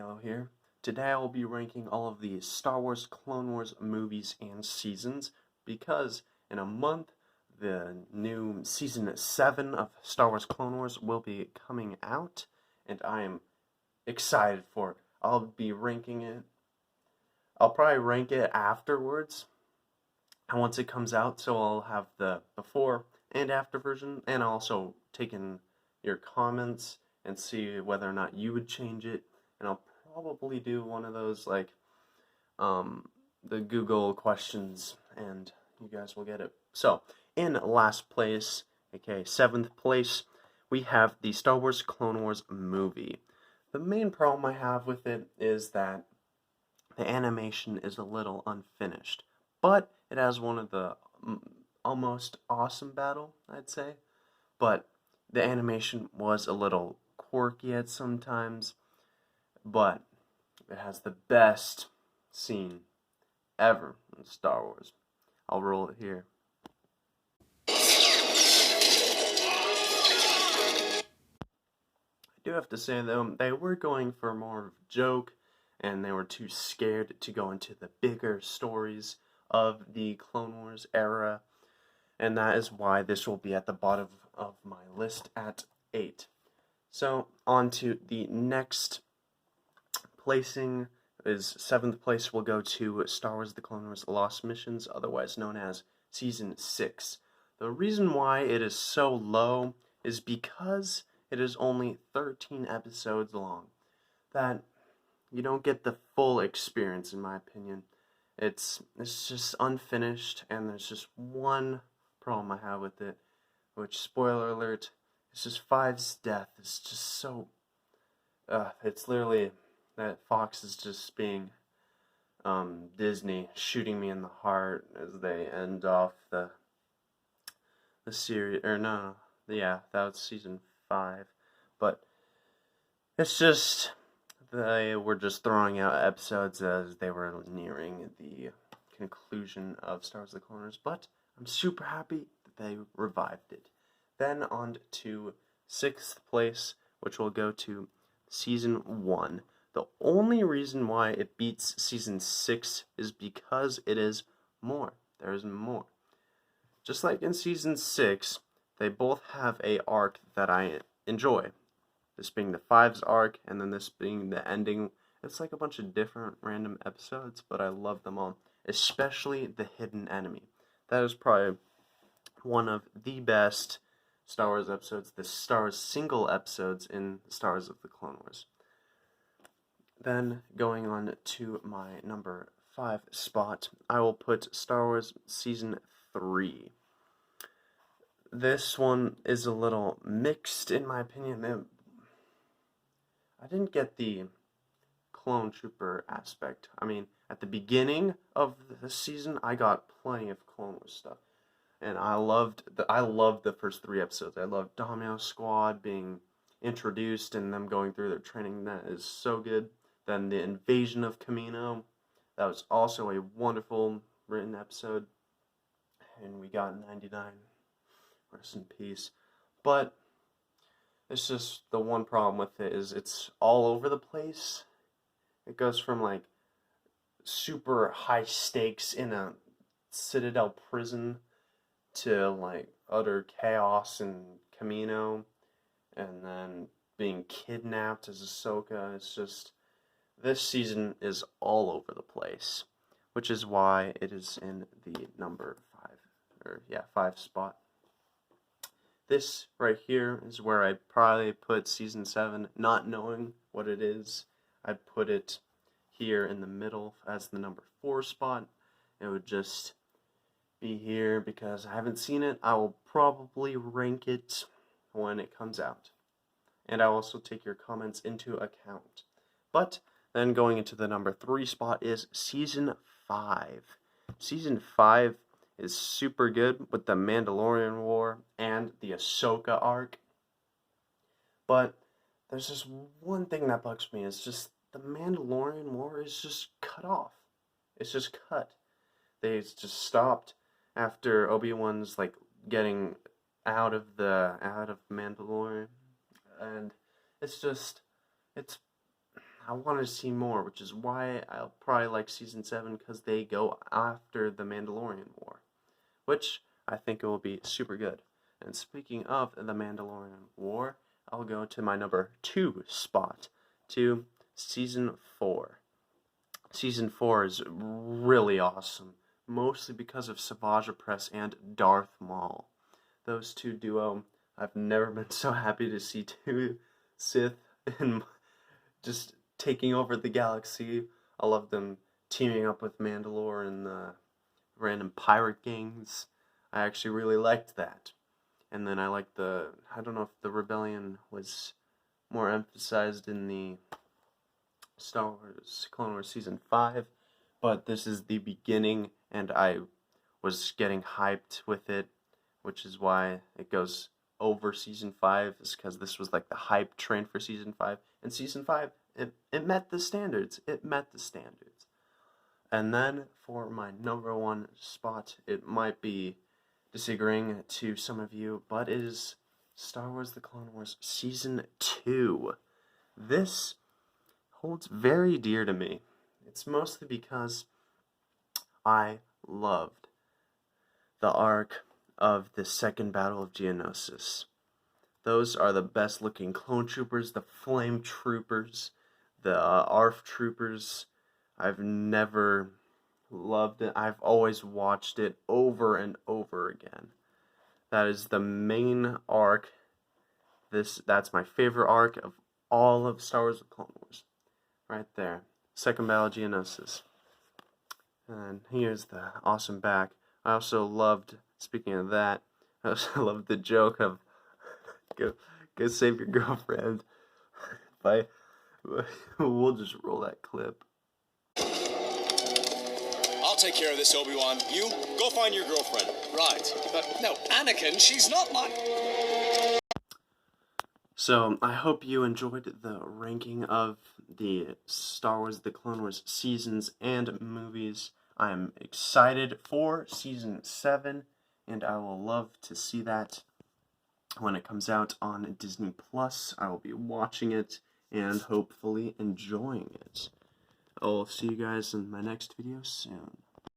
Halo here. Today I will be ranking all of the Star Wars Clone Wars movies and seasons because in a month the new season 7 of Star Wars Clone Wars will be coming out and I am excited for it. I'll be ranking it. I'll probably rank it afterwards and once it comes out, so I'll have the before and after version, and I'll also take in your comments and see whether or not you would change it, and I'll probably do one of those like the Google questions, and you guys will get it. So in last place, aka 7th place, we have the Star Wars Clone Wars movie. The main problem I have with it is that the animation is a little unfinished, but it has one of the almost awesome battle, I'd say. But the animation was a little quirky at sometimes, but it has the best scene ever in Star Wars. I'll roll it here. I do have to say though, they were going for more of a joke, and they were too scared to go into the bigger stories of the Clone Wars era, and that is why this will be at the bottom of my list at 8. So, on to the next placing is 7th place will go to Star Wars The Clone Wars Lost Missions, otherwise known as Season 6. The reason why it is so low is because it is only 13 episodes long. That you don't get the full experience, in my opinion. It's just unfinished, and there's just one problem I have with it, which, spoiler alert, it's just Five's death. It's just so, it's literally that Fox is just being, Disney shooting me in the heart as they end off the series, or no, yeah, that was season 5, but it's just, they were just throwing out episodes as they were nearing the conclusion of Star Wars The Clone Wars, but I'm super happy that they revived it. Then on to 6th place, which will go to Season 1. The only reason why it beats Season 6 is because it is more. There is more. Just like in Season 6, they both have a arc that I enjoy. This being the Fives arc, and then this being the ending. It's like a bunch of different random episodes, but I love them all. Especially the Hidden Enemy. That is probably one of the best Star Wars episodes, the Star Wars single episodes in Star Wars of the Clone Wars. Then, going on to my number 5 spot, I will put Star Wars Season 3. This one is a little mixed, in my opinion. I didn't get the clone trooper aspect. I mean, at the beginning of the season, I got plenty of Clone Wars stuff, and I loved the first 3 episodes. I loved Domino Squad being introduced and them going through their training. That is so good. Then the invasion of Kamino, that was also a wonderful written episode, and we got 99. Rest in peace. But it's just the one problem with it is it's all over the place. It goes from like super high stakes in a Citadel prison to like utter chaos in Kamino, and then being kidnapped as Ahsoka. It's just, this season is all over the place, which is why it is in the number 5 spot. This right here is where I'd probably put Season 7, not knowing what it is. I'd put it here in the middle as the number 4 spot. It would just be here because I haven't seen it. I will probably rank it when it comes out. And I'll also take your comments into account. But then going into the number 3 spot is Season 5. Season 5 is super good with the Mandalorian War and the Ahsoka arc. But there's just one thing that bugs me. It's just the Mandalorian War is just cut off. It's just cut. They just stopped after Obi-Wan's like getting out of Mandalorian, and it's I want to see more, which is why I'll probably like Season 7, because they go after the Mandalorian War, which I think it will be super good. And speaking of the Mandalorian War, I'll go to my number 2 spot, to Season 4. Season 4 is really awesome, mostly because of Savage Opress and Darth Maul. Those two duo, I've never been so happy to see two Sith and just taking over the galaxy. I love them teaming up with Mandalore and the random pirate gangs. I actually really liked that. And then I liked I don't know if the rebellion was more emphasized in the Star Wars Clone Wars Season 5, but this is the beginning, and I was getting hyped with it, which is why it goes over Season 5, is because this was like the hype train for Season 5, and Season 5, it met the standards. It met the standards. And then for my number 1 spot, it might be disagreeing to some of you, but it is Star Wars The Clone Wars Season 2. This holds very dear to me. It's mostly because I loved the arc of the second Battle of Geonosis. Those are the best looking clone troopers, the flame troopers, the ARF troopers. I've never loved it. I've always watched it over and over again. That is the main arc. That's my favorite arc of all of Star Wars: The Clone Wars. Right there. Second Battle of Geonosis. And here's the awesome back. I also loved, speaking of that, I also loved the joke of go save your girlfriend. We'll just roll that clip. I'll take care of this, Obi-Wan. You, go find your girlfriend. Right. But no, Anakin, she's not mine. So, I hope you enjoyed the ranking of the Star Wars The Clone Wars seasons and movies. I'm excited for Season 7, and I will love to see that when it comes out on Disney+. I will be watching it and hopefully enjoying it. I'll see you guys in my next video soon.